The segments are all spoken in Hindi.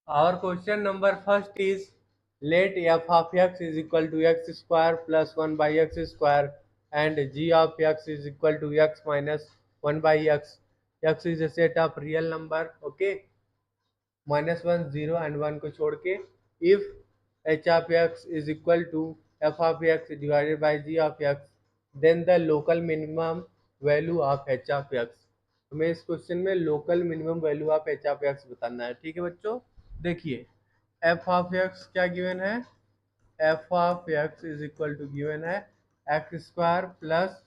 Our question number first is, let f of x is equal to x square plus 1 by x square and g of x is equal to x minus 1 by x. X is a set of real number, okay, minus 1 0 and 1 को छोड़ के. If h of x is equal to f of x divided by g of x, then the local minimum value of h of x. हमें इस क्वेश्चन में local minimum value of h of x बताना है. ठीक है बच्चों, देखिए f of x क्या गिवन है. f of x is equal to given है x square plus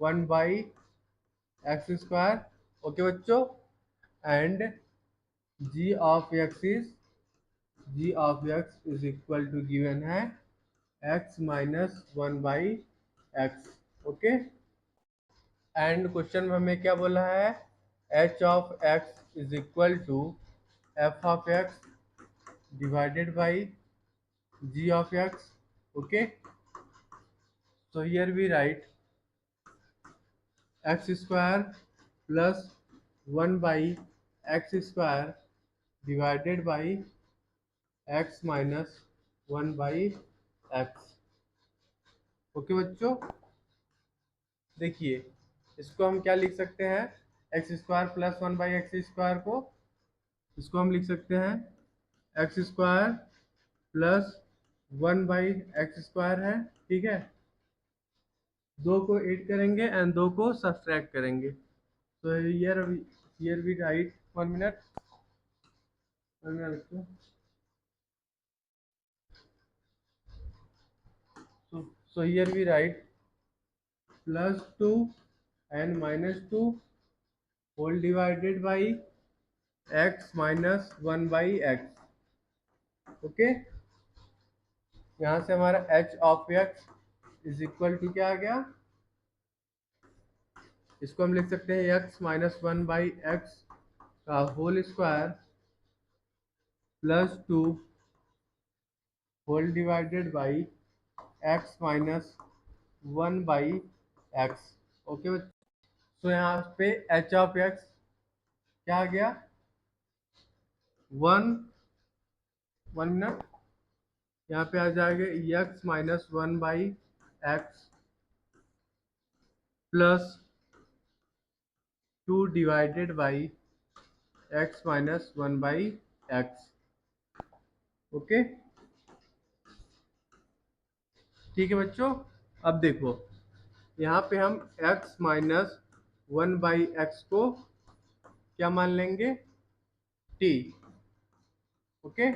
1 by x square. Okay बच्चों, and g of x is equal to given है x minus 1 by x. Okay, and question में हमें क्या बोला है, h of x is equal to f of x divided by g of x. Okay, so here we write x square plus 1 by x square divided by x minus 1 by x. Okay बच्चों, देखिए इसको हम क्या लिख सकते हैं, x square plus 1 by x square को इसको हम लिख सकते हैं x square plus 1 by x square है. ठीक है, दो को ऐड करेंगे एंड दो को सब्सट्रैक्ट करेंगे. तो हियर वी राइट 1 मिनट रखो. So here we write plus 2 and minus 2 whole divided by x minus 1 by x. Okay, यहाँ से हमारा h of x is equal to क्या आ गया, इसको हम लिख सकते हैं x माइनस 1 बाई एक्स का whole square plus 2 whole divided by x minus 1 by x. Okay, तो यहाँ पे h ऑफ x क्या आ गया, 1 मिनट, यहाँ पे आ जाएगा x minus 1 by x plus 2 divided by x minus 1 by x. Okay, ठीक है बच्चों, अब देखो यहाँ पे हम x माइनस 1 बाई एक्स को क्या मान लेंगे, t. Okay,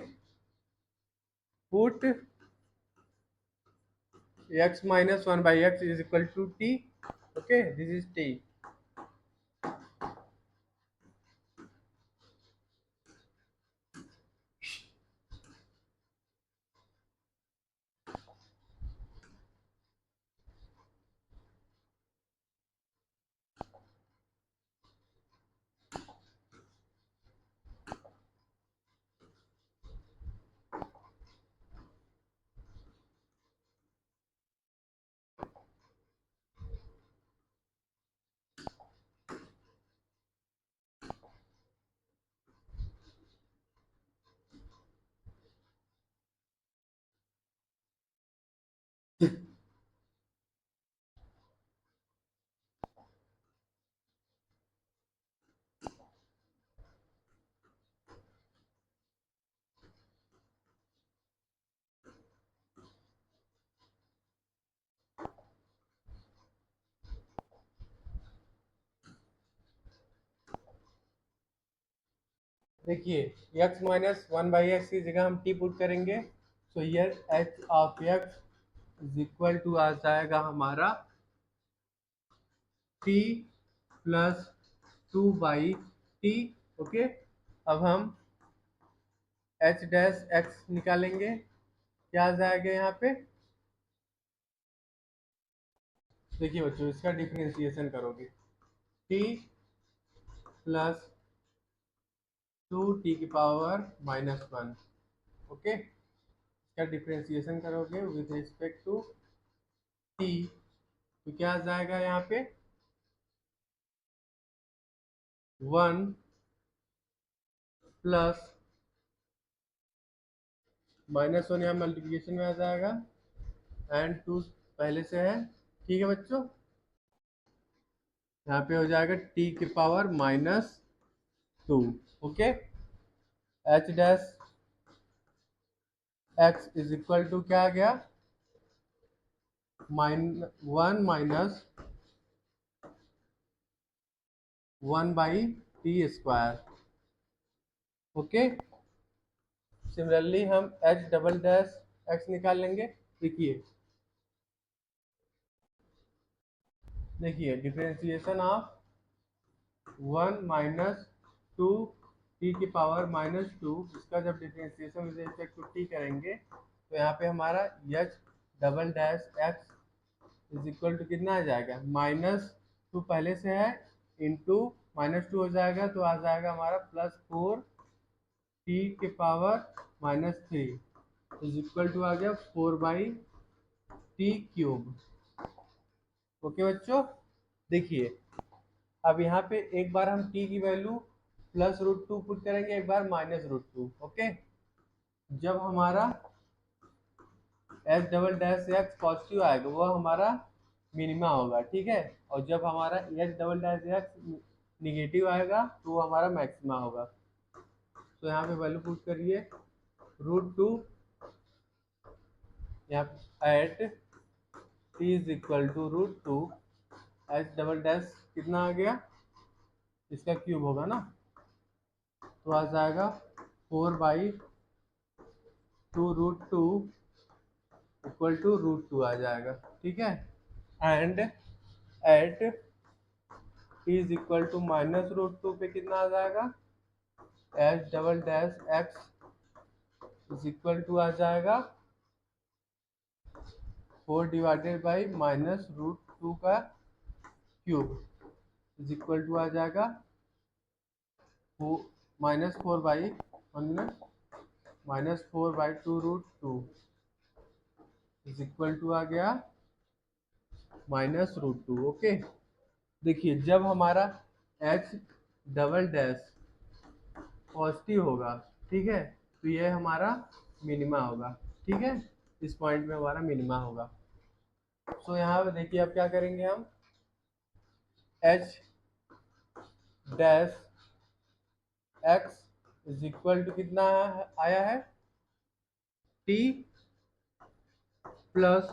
put x minus 1 by x is equal to t. Okay, this is t. देखिए x माइनस 1 बाई एक्स की जगह हम t पुट करेंगे. So here h of x is equal to आ जाएगा हमारा t plus 2 by t. Okay, अब हम h डैश x निकालेंगे, क्या आ जाएगा यहाँ पे, देखिए बच्चों इसका डिफरेंशिएशन करोगे t प्लस 2 t की पावर माइनस 1. ओके, इसका डिफरेंशिएशन करोगे विद रिस्पेक्ट टू t, तो क्या आ जाएगा यहाँ पे 1 प्लस -1 यहाँ मल्टीप्लिकेशन में आ जाएगा एंड 2 पहले से है। ठीक है बच्चों, यहाँ पे हो जाएगा t की power -2। Okay, h dash x is equal to क्या आ गया, 1 माइनस 1/t²। ओके, सिमिलरली हम h डबल डैश x निकाल लेंगे। देखिए देखिए डिफरेंशिएशन ऑफ 1 माइनस 2 टी की पावर -2, इसका जब differentiation with respect to t करेंगे तो यहाँ पे हमारा h double dash x is equal to कितना आ जाएगा, -2 पहले से है इंटू -2 हो जाएगा तो आ जाएगा हमारा +4 टी के पावर -3 इज इक्वल टू आ गया 4/t³। ओके बच्चों, देखिए अब यहाँ पे एक बार हम t की वैल्यू +√2 पुट करेंगे, एक बार -√2। ओके, जब हमारा h double dash x positive आएगा वो हमारा मिनिमा होगा। ठीक है, और जब हमारा h double dash x negative आएगा तो वो हमारा मैक्सिमा होगा। तो यहाँ पे वैल्यू पुट करिए √2 यहाँ at t is equal to √2, h double dash कितना आ गया, इसका क्यूब होगा ना, तो आ जाएगा 4/2√2 इक्वल टू √2 आ जाएगा। ठीक है, and at t is equal to -√2 पे कितना आ जाएगा, h double dash x is equal to आ जाएगा 4 डिवाइडेड बाई -√2 का क्यूब इज इक्वल टू आ जाएगा -4/2√2 इज इक्वल टू आ गया -√2। ओके, देखिए जब हमारा h डबल डैश पॉजिटिव होगा, ठीक है, तो ये हमारा मिनिमा होगा। ठीक है, इस पॉइंट में हमारा मिनिमा होगा। तो यहाँ पे देखिए अब क्या करेंगे हम, h dash x is equal to कितना आया है, t प्लस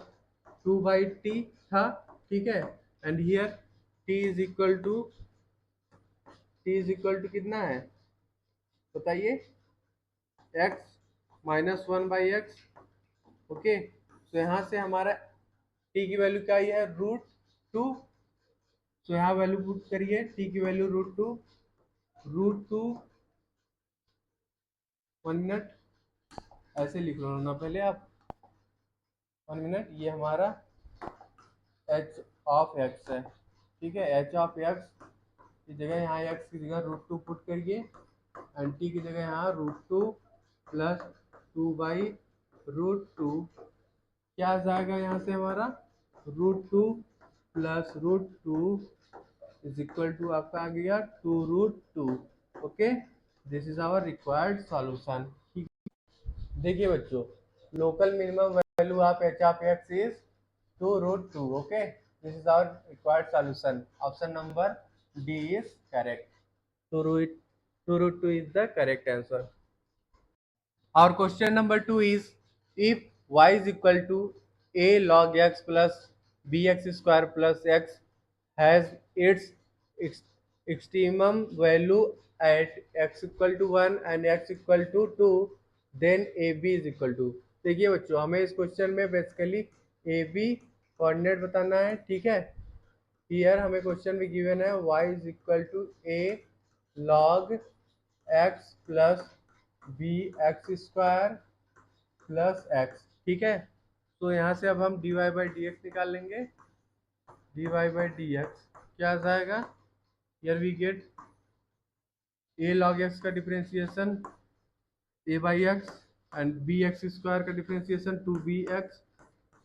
2/t था। ठीक है, and here t is equal to कितना है बताइए, x -1/x। ओके, तो यहाँ से हमारा t की वैल्यू क्या आई है, √2। तो यहाँ वैल्यू पुट करिए, t की वैल्यू √2 1 मिनट ऐसे लिख लो ना पहले आप, 1 मिनट, ये हमारा h ऑफ x है। ठीक है, h ऑफ x की जगह यहाँ x की जगह √2 पुट करिए एंड t की जगह यहाँ √2 प्लस 2/√2 क्या आ जाएगा यहाँ से हमारा, √2 प्लस √2 इज इक्वल टू आपका आ गया 2√2। Okay, this is our required solution. देखिए बच्चों, local minimum value of h of x is 2√2। Okay, this is our required solution. Option number D is correct. 2√2 is the correct answer. Our question number 2 is, if y is equal to a log x plus bx square plus x has its extremum value at x equal to 1 and x equal to 2, then ab is equal to। देखिए बच्चों, हमें इस क्वेश्चन में बेसिकली ab कोऑर्डिनेट बताना है। ठीक है, हियर हमें क्वेश्चन में गिवन है y is equal to a log x plus B x square plus x. ठीक है, तो यहाँ से अब हम dy बाई डी एक्स निकाल लेंगे। dy बाई डी एक्स क्या आ जाएगा, here we get a log x का differentiation a by x and B x square का डिफरेंशिएशन 2bx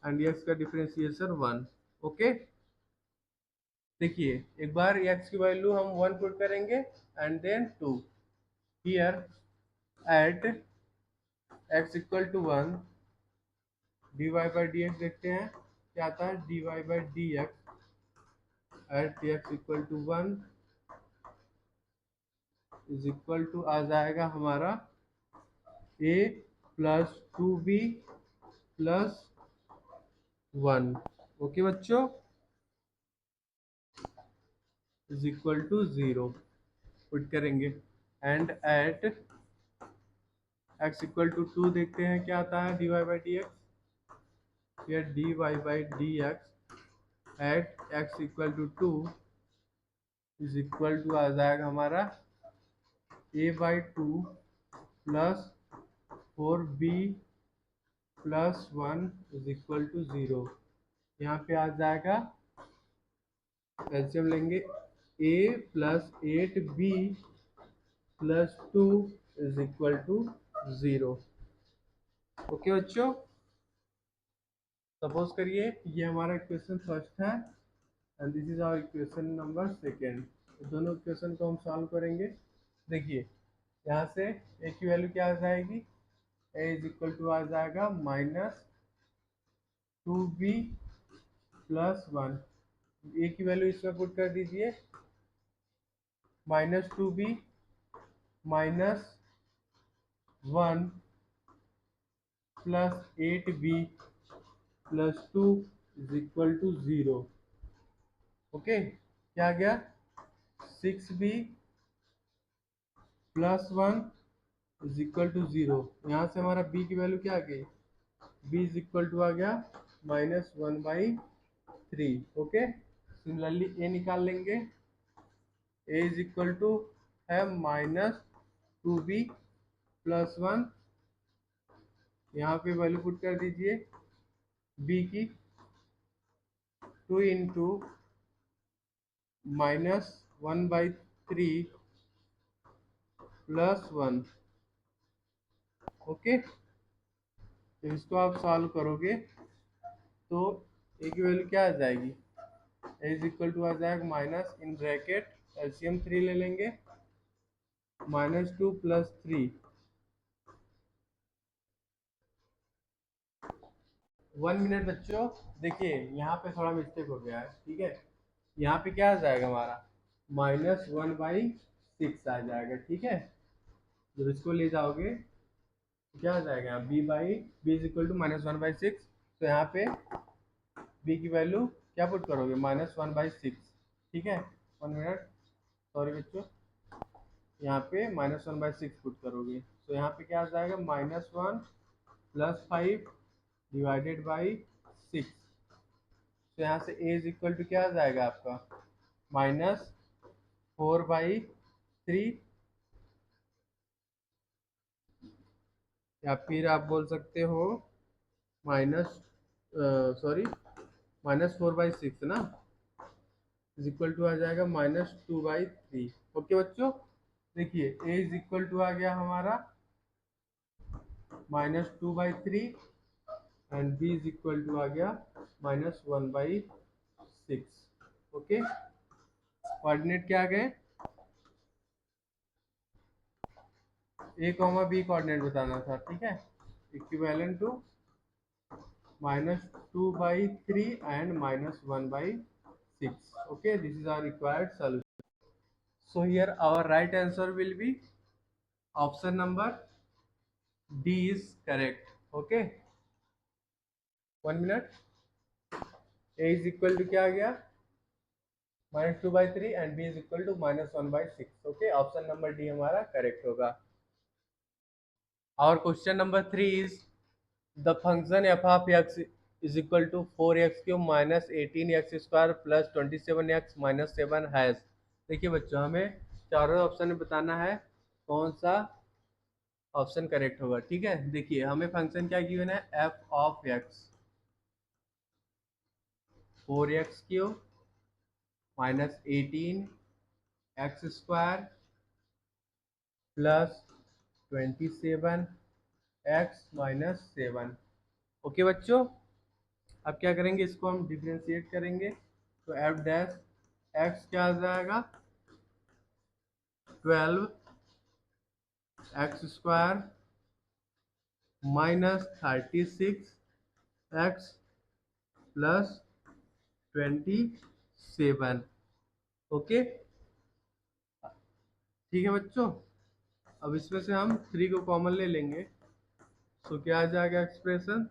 एंड x का डिफरेंशिएशन 1। ओके, देखिए एक बार x की वैल्यू हम 1 पुट करेंगे and then 2। Here at x equal to 1, dy by d x देखते हैं क्या आता है, dy by d x at x equal to 1 is equal to आ जाएगा हमारा a plus 2b plus 1। Okay बच्चों, इज इक्वल टू 0 पुट करेंगे। And at x equal to 2 देखते हैं क्या आता है, dy बाई डी एक्स, या dy by d x at x equal to 2 is equal to आ जाएगा हमारा a by 2 plus 4b plus 1 is equal to 0। यहाँ पे आ जाएगा, एलसीएम लेंगे, a plus 8b plus 2 is equal to 0। Okay बच्चों, सपोज करिए ये हमारा इक्वेशन फर्स्ट है and this is our equation number second. दोनों इक्वेशन को हम सॉल्व करेंगे। देखिए यहाँ से a की वैल्यू क्या आ जाएगी, a इज इक्वल टू आ जाएगा माइनस 2b प्लस 1। a की वैल्यू इसमें पुट कर दीजिए, minus 2b minus 1 plus 8b plus 2 is equal to 0। Okay, क्या आ गया, 6b plus 1 is equal to 0। यहाँ से हमारा b की वैल्यू क्या आ गई, b इज इक्वल टू आ गया माइनस 1/3। ओके, सिमिलरली a निकाल लेंगे, a इज इक्वल टू है माइनस 2b प्लस 1। यहाँ पे वैल्यू पुट कर दीजिए b की, 2 इंटू माइनस 1/3 प्लस 1। ओके, तो इसको आप सॉल्व करोगे तो a की वैल्यू क्या आ जाएगी, a इज इक्वल टू आ जाएगा माइनस इन ब्रैकेट एलसीएम 3 ले लेंगे, माइनस 2 प्लस 3। 1 मिनट बच्चों, देखिए यहाँ पे थोड़ा मिस्टेक हो गया है, ठीक है। यहाँ पे क्या आ जाएगा हमारा, -1/6 आ जाएगा, ठीक है। जब इसको ले जाओगे तो क्या आ जाएगा, b इज इक्वल टू -1/6। तो यहाँ पे b की वैल्यू क्या पुट करोगे, -1/6, ठीक है। 1 मिनट, सॉरी बच्चों, यहाँ पे -1/6 पुट करोगे तो यहाँ पे क्या आ जाएगा, -1 प्लस 5 डिवाइडेड बाई 6। तो यहाँ से a इज इक्वल टू क्या आ जाएगा आपका, -4/3, या फिर आप बोल सकते हो माइनस सॉरी -4/6 ना, इज इक्वल टू आ जाएगा -2/3। ओके बच्चों, देखिए a इज इक्वल टू आ गया हमारा -2/3 and b is equal to आ गया -1/6। ओके, कोऑर्डिनेट क्या आ गए, a, b कोऑर्डिनेट बताना था, ठीक है। Equivalent to -2/3 and -1/6। okay, this is our required solution. So here our right answer will be option number D is correct. Okay, 1 minute, a is equal to क्या आ गया, -2/3 and b is equal to -1/6। okay, option number D हमारा correct होगा। Our question number 3 is the function f of x is equal to 4x cube minus 18x square plus 27x minus 7 has। देखिए बच्चों, हमें चारों ऑप्शन में बताना है कौन सा ऑप्शन करेक्ट होगा, ठीक है। देखिए हमें फंक्शन क्या गिवन है, f of x 4x cube minus 18x square plus 27x minus 7। Okay बच्चों, अब क्या करेंगे, इसको हम डिफ्रेंशिएट करेंगे तो एफ डैश एक्स क्या आ जाएगा, 12x square minus 36x plus 27। Okay, ठीक है बच्चों। अब इसमें से हम 3 को कॉमन ले लेंगे, तो क्या आ जाएगा expression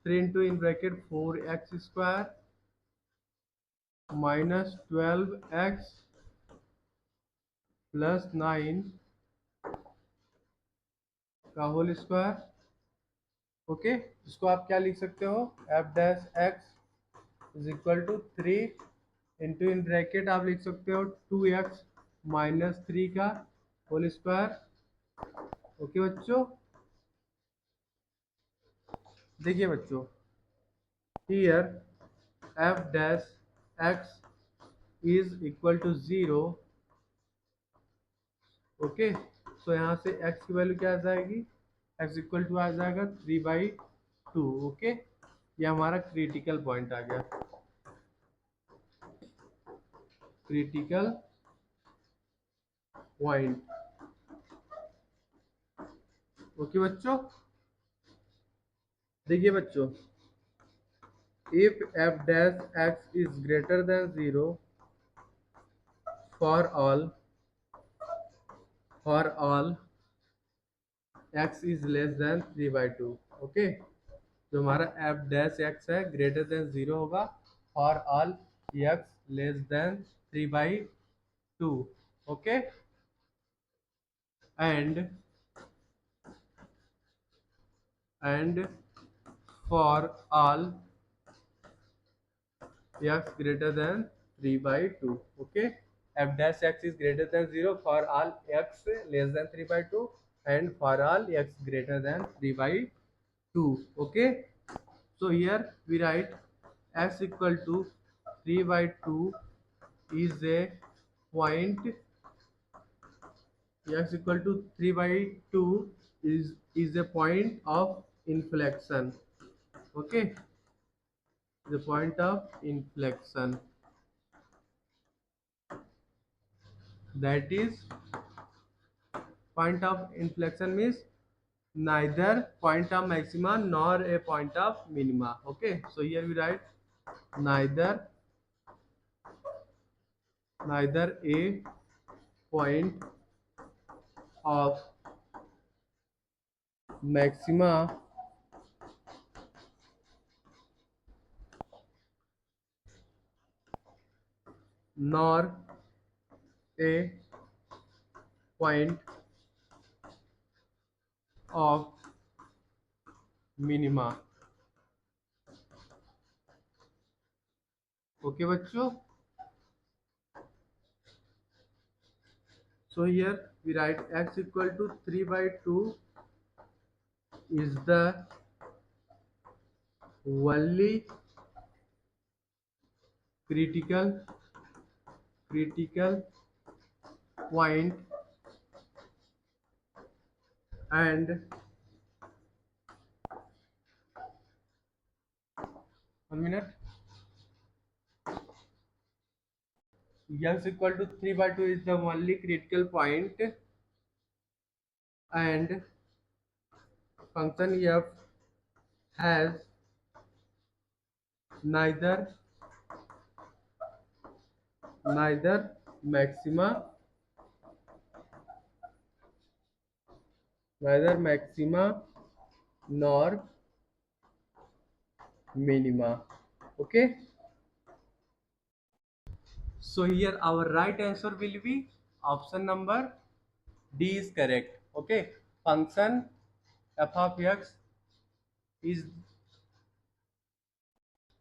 3 into in bracket 4x² minus 12x plus 9 का होल स्क्वायर। ओके, इसको आप क्या लिख सकते हो, F dash x is equal to 3 into in bracket आप लिख सकते हो 2x माइनस 3 का होल स्क्वायर। ओके बच्चों, देखिए बच्चों, here F dash x is equal to 0। Okay, तो यहाँ से x की वैल्यू क्या आ जाएगी, x इक्वल टू आ जाएगा 3/2। ओके, ये हमारा क्रिटिकल पॉइंट आ गया, क्रिटिकल पॉइंट। ओके बच्चों, देखिए बच्चों, if f dash x is greater than 0 for all x is less then 3/2। Okay, जो हमारा f डैश x है ग्रेटर देन 0 होगा और all x less than 3/2। Okay, and for all x greater than 3/2। okay, f dash x is greater than 0 for all x less than 3/2 and for all x greater than 3/2। okay, so here we write x equal to 3/2 is a point, x equal to 3/2 is a point of inflection। okay, the point of inflection, that is point of inflection means neither point of maxima nor a point of minima। okay, so here we write neither a point of maxima nor a point of minima। okay बच्चों, so here we write x equal to 3/2 is the only critical point and 1 minute, x equal to 3/2 is the only critical point and function f has neither maxima nor minima। okay, so here our right answer will be option number D is correct। okay, function f of x is,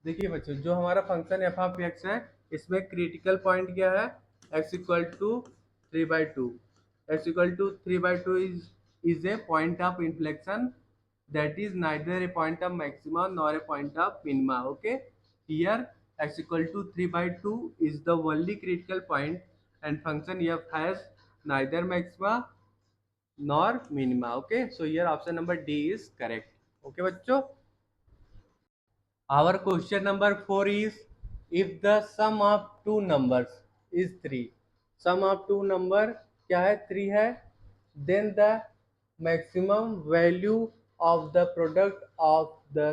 देखिए बच्चों, जो हमारा फंक्शन एफ ऑफ एक्स है इसमें क्रिटिकल पॉइंट क्या है, x equal to 3/2। x equal to 3/2 is a point of inflection, that is neither a point of maxima nor a point of minima। okay, here x equal to 3/2 is the only critical point and function f has neither maxima nor minima। okay, so here option number D is correct। okay बच्चों, our question number 4 is if the sum of two numbers is 3, sum of two number क्या है 3 है, then the maximum value of the product of the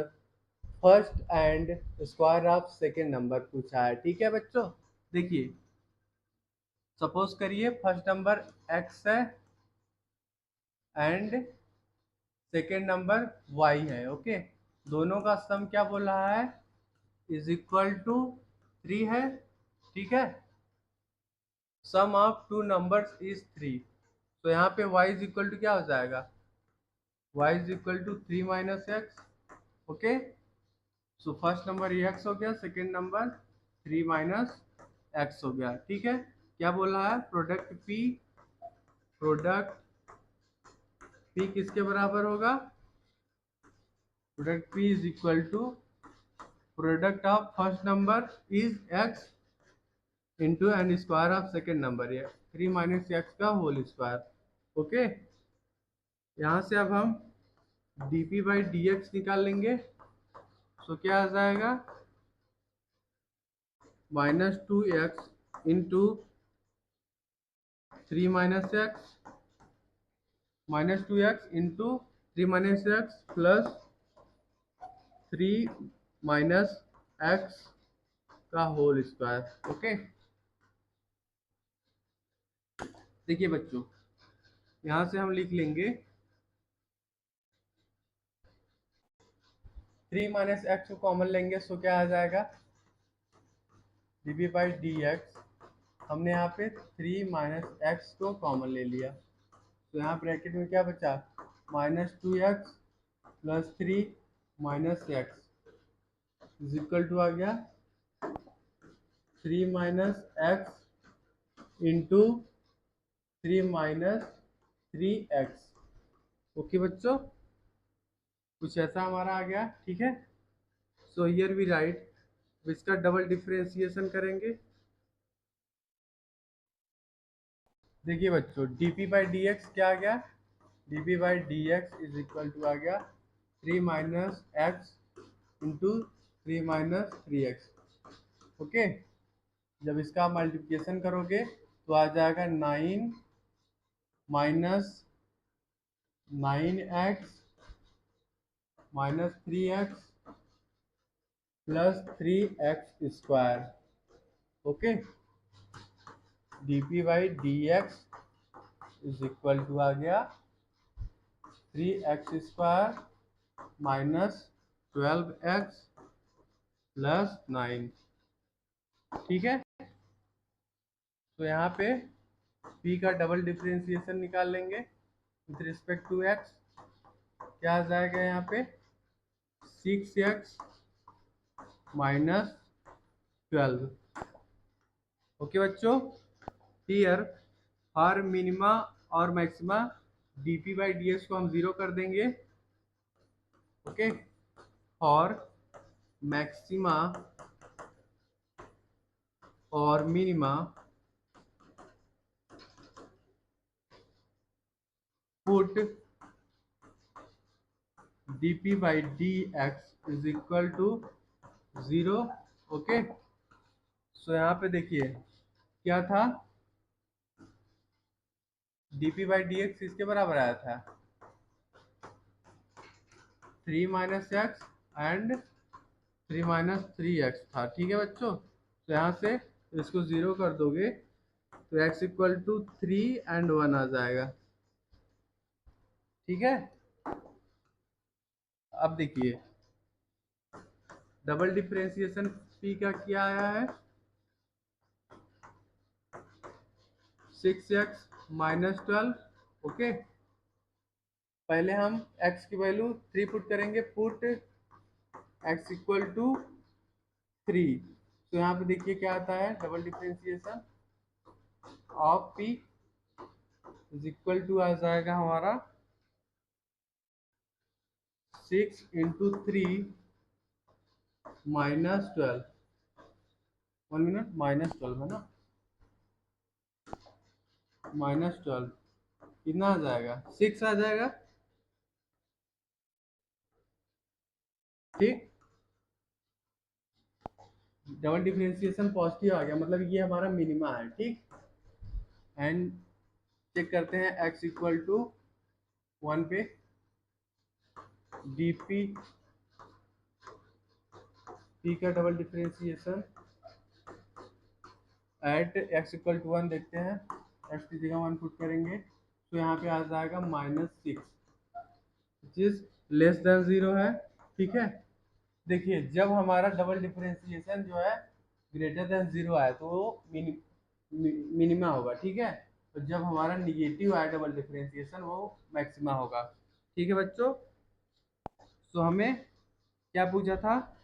first and square of second number पूछा है। ठीक है बच्चों, देखिए सपोज करिए फर्स्ट नंबर x है एंड सेकेंड नंबर y है। ओके, दोनों का सम क्या बोल रहा है, इज इक्वल टू 3 है। ठीक है, सम ऑफ टू नंबर्स इज 3, तो यहाँ पे y इज इक्वल टू क्या हो जाएगा, y is equal to 3 minus x. Okay, so first number ये x हो गया, सेकेंड नंबर 3 माइनस एक्स हो गया। ठीक है, क्या बोला है, प्रोडक्ट p किसके बराबर होगा, product p is equal to product of first number is x into n square of second number, ये 3 माइनस एक्स का होल स्क्वायर। ओके, यहाँ से अब हम dp बाई डी एक्स निकाल लेंगे, सो क्या आ जाएगा, -2x into 3 minus x, -2x into 3 minus x plus 3 minus x का होल स्क्वायर। ओके, देखिए बच्चों यहाँ से हम लिख लेंगे 3 माइनस एक्स को कॉमन लेंगे, सो क्या आ जाएगा, dp बाई डी एक्स, हमने यहाँ पे 3 माइनस एक्स को कॉमन ले लिया, तो यहाँ ब्रैकेट में क्या बचा, -2x plus 3 minus x is equal to आ गया 3 minus x into 3 minus 3x। Okay बच्चों, कुछ ऐसा हमारा आ गया। ठीक है, सो हियर वी राइट, इसका डबल डिफरेंशिएशन करेंगे। देखिए बच्चों dp बाई डी एक्स क्या आ गया, dp by d x is equal to आ गया 3 minus x into 3 minus 3x। Okay, जब इसका मल्टीप्लिकेशन करोगे तो आ जाएगा 9 minus 9x minus 3x plus 3x square. Okay, dp by d x is equal to आ गया 3x square minus 12x plus 9। ठीक है, तो यहाँ पे p का डबल डिफरेंशिएशन निकाल लेंगे विथ रिस्पेक्ट टू x, क्या आ जाएगा यहाँ पे 6x माइनस 12। ओके बच्चों, हियर हर मिनिमा और maxima dp by d x को हम 0 कर देंगे। ओके, और मैक्सिमा और minima put dp by d x is equal to 0। Okay, so यहाँ पे देखिए क्या था, dp बाई डी एक्स इसके बराबर आया था 3 minus x and 3 minus 3x था। ठीक है बच्चों, तो यहाँ से इसको 0 कर दोगे तो x इक्वल टू 3 एंड 1 आ जाएगा। ठीक है, अब देखिए डबल डिफरेंशिएशन p का क्या आया है, 6x माइनस 12। ओके, पहले हम x की वैल्यू 3 पुट करेंगे, पुट x इक्वल टू 3, तो यहाँ पे देखिए क्या आता है, double differentiation of p is equal to आ जाएगा हमारा 6 इंटू 3 माइनस 12, 1 मिनट, -12 है ना, -12 कितना आ जाएगा, 6 आ जाएगा। ठीक, डबल डिफरेंशिएशन पॉजिटिव आ गया, मतलब ये हमारा मिनिमा है। ठीक, एंड चेक करते हैं x इक्वल टू 1 पे डी पी का double differentiation at x equal to 1 देखते हैं। एक्स की जगह 1 पुट करेंगे तो यहाँ पे आ जाएगा -6 विच इज लेस देन 0 है। ठीक है, देखिए जब हमारा डबल डिफरेंशिएशन जो है ग्रेटर देन 0 आए तो वो मिनिमा होगा। ठीक है, तो जब हमारा निगेटिव आए डबल डिफरेंशिएशन वो मैक्सिमा होगा। ठीक है बच्चों, तो हमें क्या पूछा था,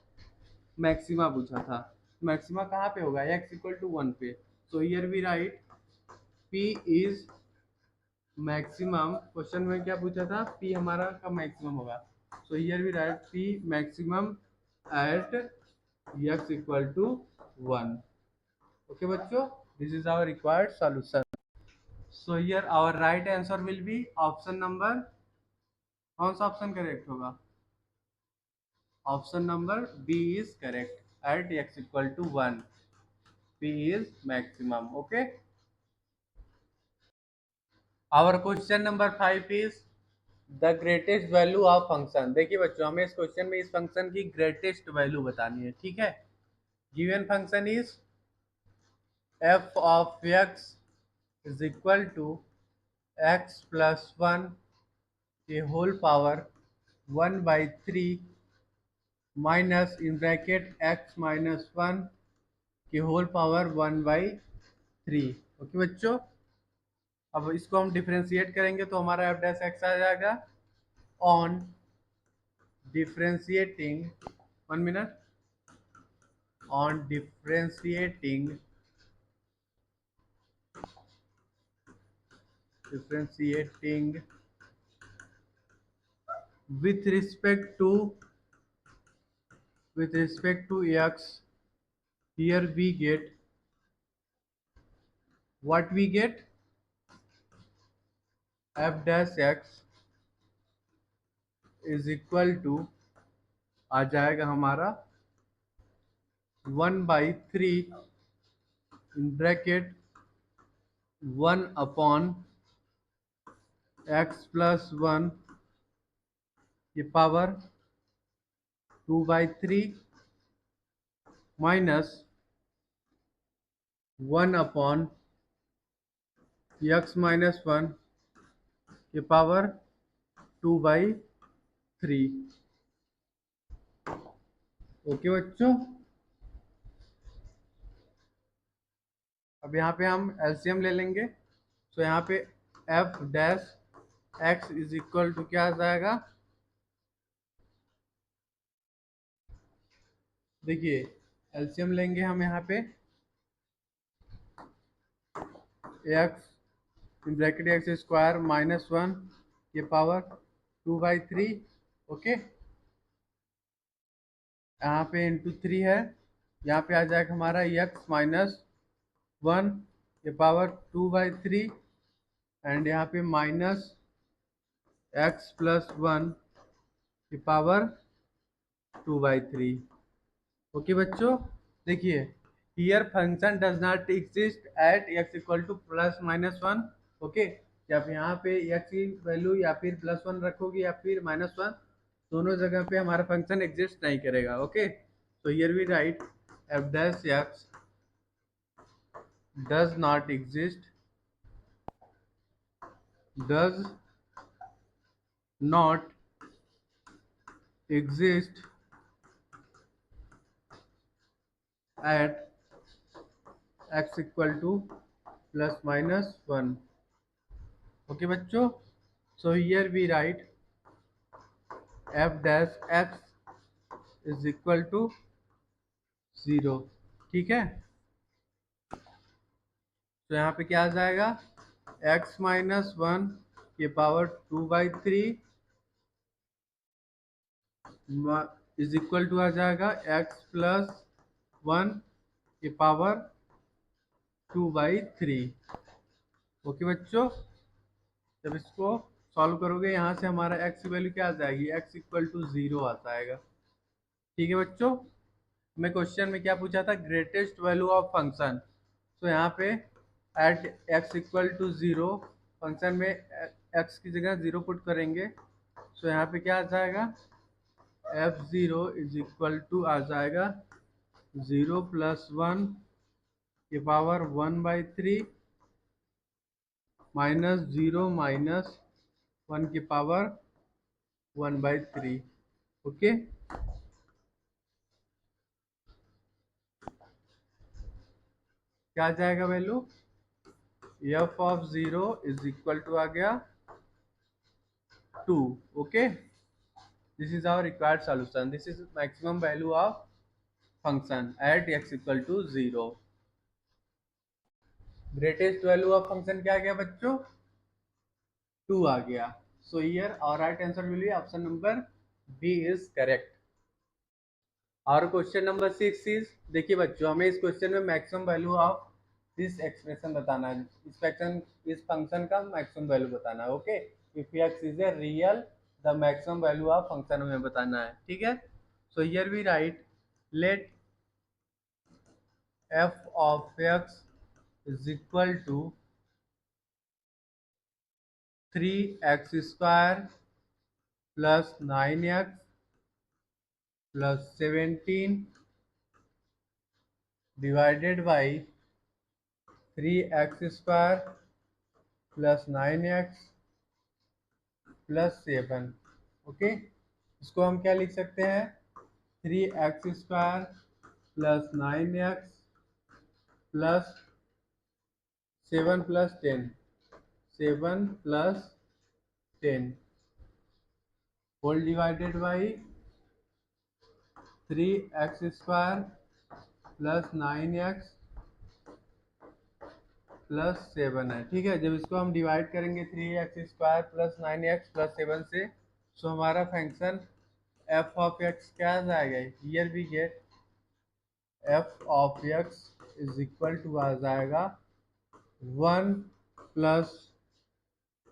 मैक्सिमा पूछा था। मैक्सिमा कहाँ पे होगा, x इक्वल टू 1 पे। So here we write p is maximum. Question में क्या पूछा था, p हमारा का मैक्सिमम होगा। So here we write p maximum at x equal to 1। Okay बच्चों, this is our required solution. So here our right answer will be option number, कौन सा ऑप्शन करेक्ट होगा, option number B is correct at x equal to 1, p is maximum. Okay, our question number 5 is the greatest value of function। देखिए बच्चों, हमें इस क्वेश्चन में इस फंक्शन की ग्रेटेस्ट वैल्यू बतानी है। ठीक है, given function is f of x is equal to x plus 1 के whole power 1/3 minus in bracket x minus 1 के होल पावर 1/3। ओके बच्चों, अब इसको हम डिफ्रेंशिएट करेंगे तो हमारा एफ डैश एक्स आ जाएगा। On differentiating, 1 minute, on differentiating with respect to x, here we get what we get, f dash x is equal to आ जाएगा हमारा 1/3 इन ब्रैकेट 1/x प्लस 1 ये पावर 2/3 माइनस 1/x माइनस 1 ये पावर 2/3। ओके बच्चों, अब यहाँ पे हम एलसीएम ले लेंगे। तो यहाँ पे F dash x is equal to क्या आ जाएगा, देखिए एलसीएम लेंगे हम यहाँ पे x in bracket x square minus 1 ये पावर 2/3। ओके, यहाँ पे इंटू 3 है, यहाँ पे आ जाएगा हमारा एक्स माइनस 1 ये पावर 2/3 एंड यहाँ पे माइनस एक्स प्लस 1 ये पावर 2/3। ओके बच्चों, देखिए here function does not exist at x equal to plus minus 1। Okay, जब यहाँ पे x की वैल्यू या फिर +1 रखोगे या फिर -1, दोनों जगह पे हमारा फंक्शन एग्जिस्ट नहीं करेगा। ओके, तो here we write f dash x does not exist, does not exist at x equal to plus minus 1। Okay बच्चों, so here we write f dash x is equal to 0। ठीक है, तो यहाँ पे क्या आ जाएगा, x माइनस 1 के पावर 2/3 इज इक्वल टू आ जाएगा x प्लस 1 के पावर 2/3। ओके बच्चों, जब इसको सॉल्व करोगे यहाँ से हमारा x की वैल्यू क्या आ जाएगी, x इक्वल टू 0 आ जाएगा। ठीक है बच्चों, मैं क्वेश्चन में क्या पूछा था, ग्रेटेस्ट वैल्यू ऑफ फंक्शन। तो यहाँ पे at x equal to 0 function में एक्स की जगह 0 पुट करेंगे, सो यहाँ पे क्या आ जाएगा, f0 इज इक्वल टू आ जाएगा 0 प्लस 1 के पावर 1/3 माइनस 0 माइनस 1 की पावर 1/3। ओके, क्या आ जाएगा value, f(0) is equal to आ गया 2। Okay, this is our required solution, this is maximum value of function at x equal to 0। Greatest value of function क्या आ गया बच्चों, 2 आ गया। So here our right answer will be option number B is correct. और क्वेश्चन नंबर 6 इज, देखिए बच्चों हमें इस क्वेश्चन में maximum value of this expression बताना है, इस फंक्शन का मैक्सिमम वैल्यू बताना है। Okay, if x is a real, the maximum value of function हमें बताना है। ठीक है, so here we write let f of x is equal to 3x square plus 9x plus 17 divided by 3x square plus 9x plus 7। Okay, इसको हम क्या लिख सकते हैं, 3x square plus 9x plus 7 plus 10, 7 plus 10 whole divided by 3x square plus 9x plus 7 है। ठीक है, जब इसको हम डिवाइड करेंगे 3x square plus 9x plus 7 से, सो हमारा फंक्शन f ऑफ x क्या आ जाएगा, here we get f of x is equal to आ जाएगा 1 plus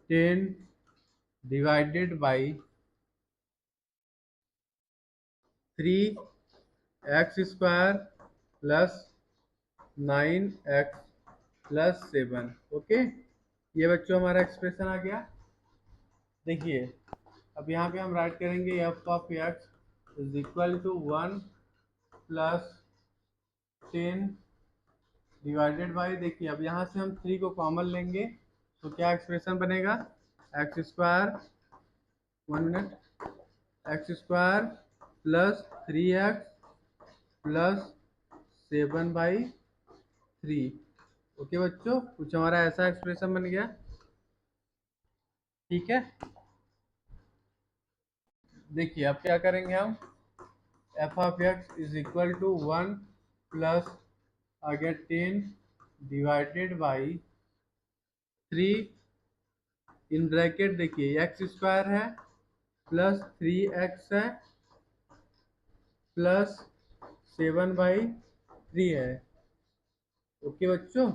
10 divided by 3x square plus 9x plus 7। Okay, ये बच्चों हमारा एक्सप्रेशन आ गया। देखिए अब यहाँ पे हम राइट करेंगे f of x is equal to 1 plus 10 divided by, देखिए अब यहाँ से हम 3 को कॉमन लेंगे, तो क्या एक्सप्रेशन बनेगा, x square 1 minute, x square plus 3x plus 7/3। Okay बच्चों, कुछ हमारा ऐसा एक्सप्रेशन बन गया। ठीक है, देखिए अब क्या करेंगे हम, f of x is equal to 1 plus आगे 10 डिवाइडेड बाई 3 इन ब्रैकेट, देखिए एक्स स्क्वायर है प्लस 3x है प्लस 7/3 है। ओके बच्चों,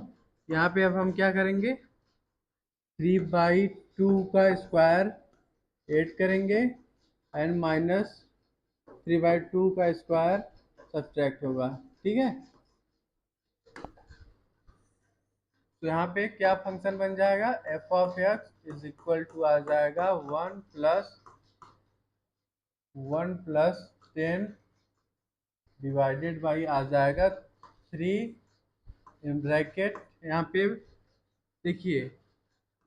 यहाँ पे अब हम क्या करेंगे, 3/2 का स्क्वायर ऐड करेंगे एंड माइनस 3/2 का स्क्वायर सब्ट्रैक्ट होगा। ठीक है, तो यहाँ पे क्या फंक्शन बन जाएगा, f of x is equal to आ जाएगा 1 प्लस 10 डिवाइडेड बाई आ जाएगा 3 इन ब्रैकेट, यहाँ पे देखिए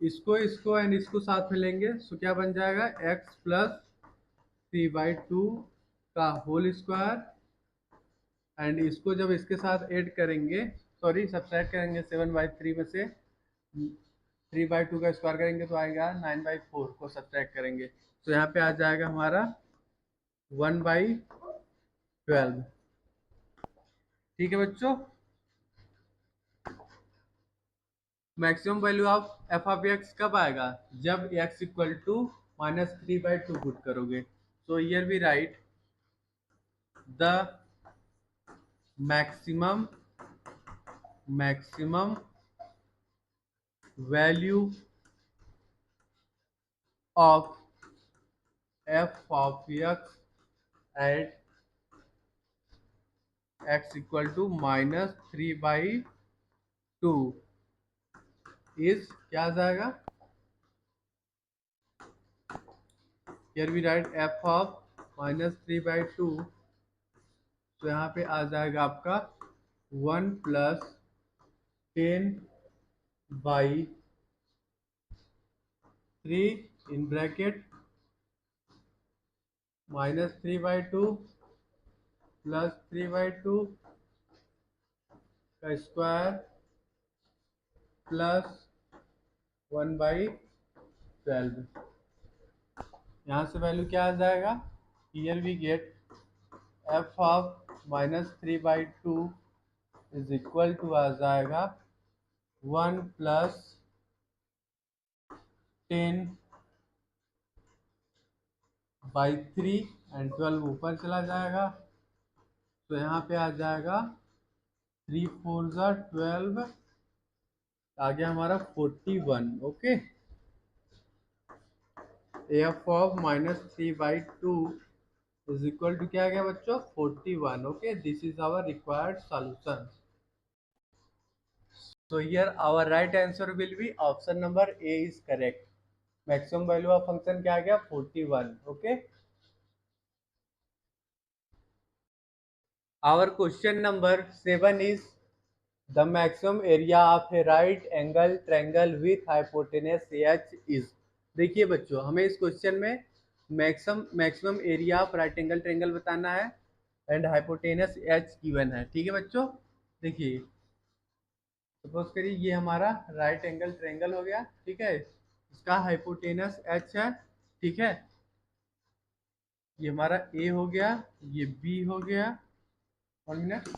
इसको इसको एंड इसको साथ में लेंगे, सो क्या बन जाएगा, x प्लस 3/2 का होल स्क्वायर एंड इसको जब इसके साथ ऐड करेंगे, सॉरी सब्ट्रैक्ट करेंगे 7/3 में से 3/2 का स्क्वायर करेंगे तो आएगा 9/4 को सब्ट्रैक्ट करेंगे, तो यहाँ पे आ जाएगा हमारा 1/12। ठीक है बच्चों, maximum value of F of x कब आएगा, जब x इक्वल टू -3/2 पुट करोगे। So here we write the maximum value of f of x at x equal to -3/2 is क्या आ जाएगा, here we write F of -3/2, तो यहाँ पे आ जाएगा आपका 1 + 10/3 इन ब्रैकेट -3/2 + 3/2 का स्क्वायर प्लस 1/12। यहाँ से वैल्यू क्या आ जाएगा, here we get f of -3/2 is equal to आ जाएगा 1 + 10/3 एंड 12 ऊपर चला जाएगा, तो यहाँ पे आ जाएगा 3 4 12, आ गया हमारा 41। Okay, F of -3/2 is equal to क्या आ गया बच्चों, 41। Okay, this is our required solution. So here our right answer will be option number A is correct. Maximum value of function क्या आ गया, 41. Okay. Our question number 7 is the maximum area of a right angle triangle with hypotenuse h is. देखिए बच्चों, हमें इस क्वेश्चन में maximum area of right angle triangle बताना है एंड हाइपोटेनस h गिवन है। ठीक है बच्चों, देखिए सपोज करिए ये हमारा राइट एंगल ट्रायंगल हो गया, ठीक है, इसका हाइपोटेनस h है, ठीक है, ये हमारा a हो गया, ये b हो गया, 1 मिनट,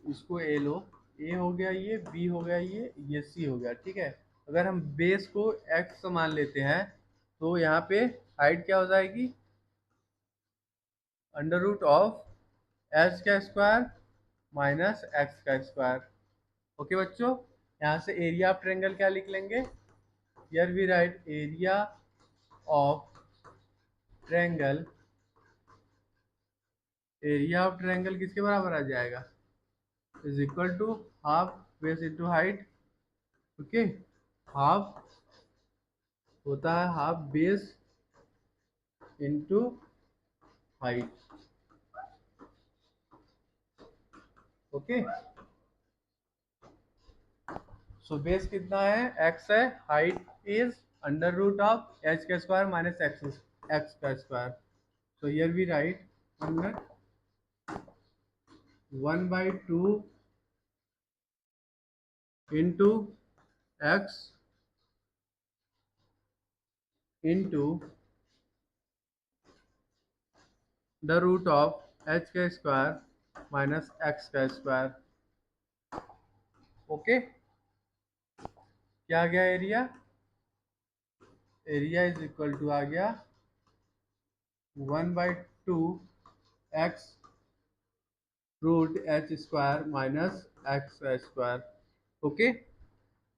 इसको a लो, a हो गया, ये b हो गया, ये c हो गया। ठीक है, अगर हम बेस को x मान लेते हैं तो यहाँ पे हाइट क्या हो जाएगी, √of h का स्क्वायर माइनस x का स्क्वायर। ओके बच्चों, यहाँ से एरिया ऑफ ट्रायंगल क्या लिख लेंगे, here we write area of triangle, area of triangle किसके बराबर आ जाएगा, is equal to half base into height. Okay, half होता है half base into height. Okay, so base कितना है, x है, हाइट इज √of h का स्क्वायर माइनस x का square. So here we write 1/2 into x into √of h का स्क्वायर माइनस x का स्क्वायर। ओके, क्या आ गया area, area is equal to आ गया 1/2 x √h² माइनस x का स्क्वायर। ओके,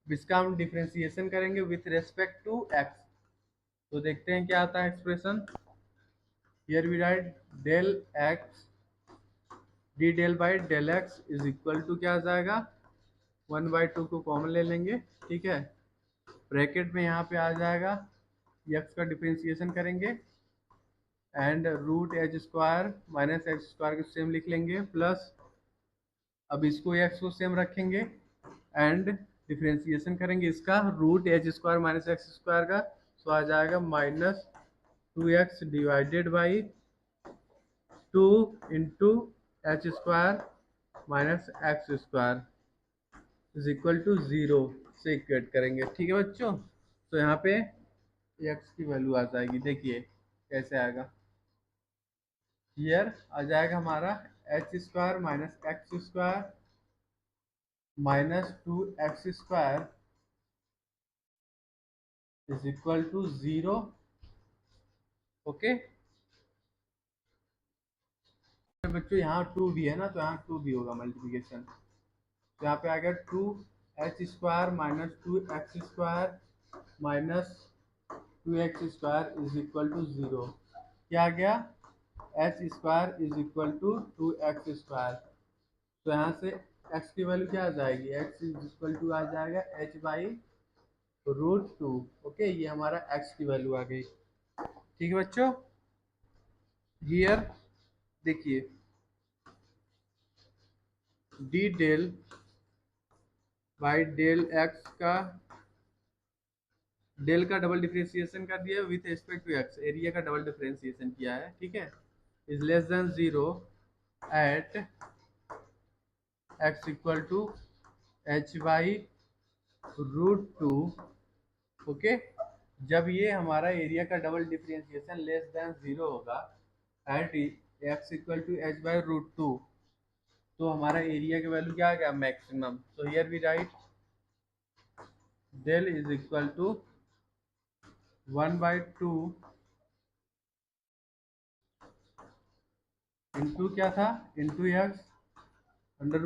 इसका हम डिफ्रेंसिएशन करेंगे विथ रेस्पेक्ट टू x, तो देखते हैं क्या आता है expression. Here we write del x D del by del x is equal to क्या आ जाएगा, 1/2 को कॉमन ले लेंगे, ठीक है, ब्रैकेट में यहाँ पे आ जाएगा, x का डिफ्रेंसिएशन करेंगे एंड √h² माइनस x² को सेम लिख लेंगे, प्लस अब इसको x को सेम रखेंगे एंड डिफ्रेंसिएशन करेंगे इसका √h² माइनस x² का, तो आ जाएगा -2x divided by 2 into h² minus x² is equal to 0 से इक्वेट करेंगे। ठीक है बच्चों, तो यहाँ पे x की वैल्यू आ जाएगी, देखिए कैसे आएगा, हियर आ जाएगा हमारा h² minus x² minus 2x² is equal to 0। Okay बच्चों, यहाँ 2 भी है ना, तो यहाँ 2 भी होगा मल्टीप्लिकेशन, तो यहाँ पे आ गया 2h² minus 2x² minus 2x² is equal to 0। क्या आ गया, h² is equal to 2x², तो यहाँ से x की वैल्यू क्या आ जाएगी, x इज इक्वल टू आ जाएगा h/√2। ओके, ये हमारा x की वैल्यू आ गई। ठीक है बच्चों, हियर देखिए D del by del X का डेल का डबल डिफरेंशिएशन कर दिया with respect to X, area का डबल डिफरेंशिएशन किया है, ठीक है, is less than 0 at x equal to H by root two. Okay, जब ये हमारा एरिया का डबल डिफरेंशिएशन लेस देन 0 होगा at x equal to H by root two, तो हमारा एरिया की वैल्यू क्या आ गया, maximum. So here we write del is equal to 1/2 into क्या था, into x under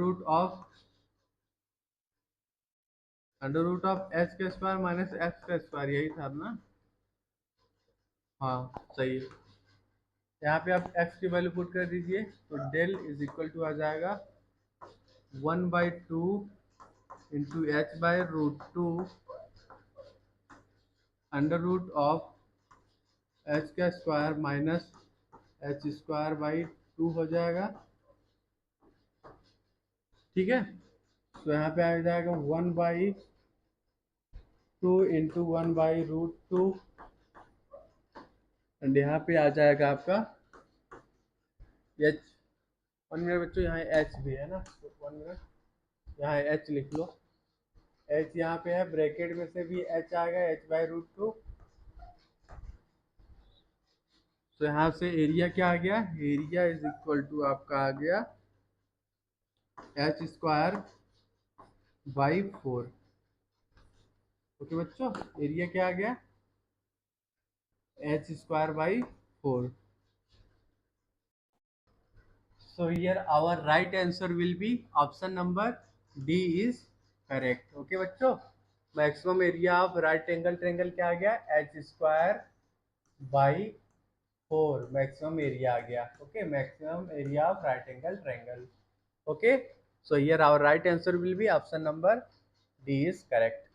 root of h का स्क्वायर माइनस एक्स का स्क्वायर, यही था ना। हाँ सही है, यहाँ पे आप एक्स की वैल्यू पुट कर दीजिए, तो डेल इज इक्वल टू आ जाएगा 1/2 into h by root two under root of h का square minus h square by 2 हो जाएगा, ठीक है। तो यहाँ पे आ जाएगा 1/2 इंटू 1/√2 एंड यहाँ पे आ जाएगा आपका एच। 1 मिनट बच्चों, यहाँ एच भी है ना, तो 1 मिनट, यहाँ एच लिख लो, एच यहाँ पे है, ब्रैकेट में से भी एच आ गया, h/√2। तो यहाँ से एरिया क्या आ गया, एरिया इज इक्वल टू आपका आ गया एच स्क्वायर बाई 4। ओके बच्चों, एरिया क्या आ गया, h square by 4। So here our right answer will be option number D is correct. Okay बच्चों, maximum area of right angle triangle क्या आ गया, h square by 4 maximum area आ गया। Okay, maximum area of right angle triangle. Okay, so here our right answer will be option number D is correct.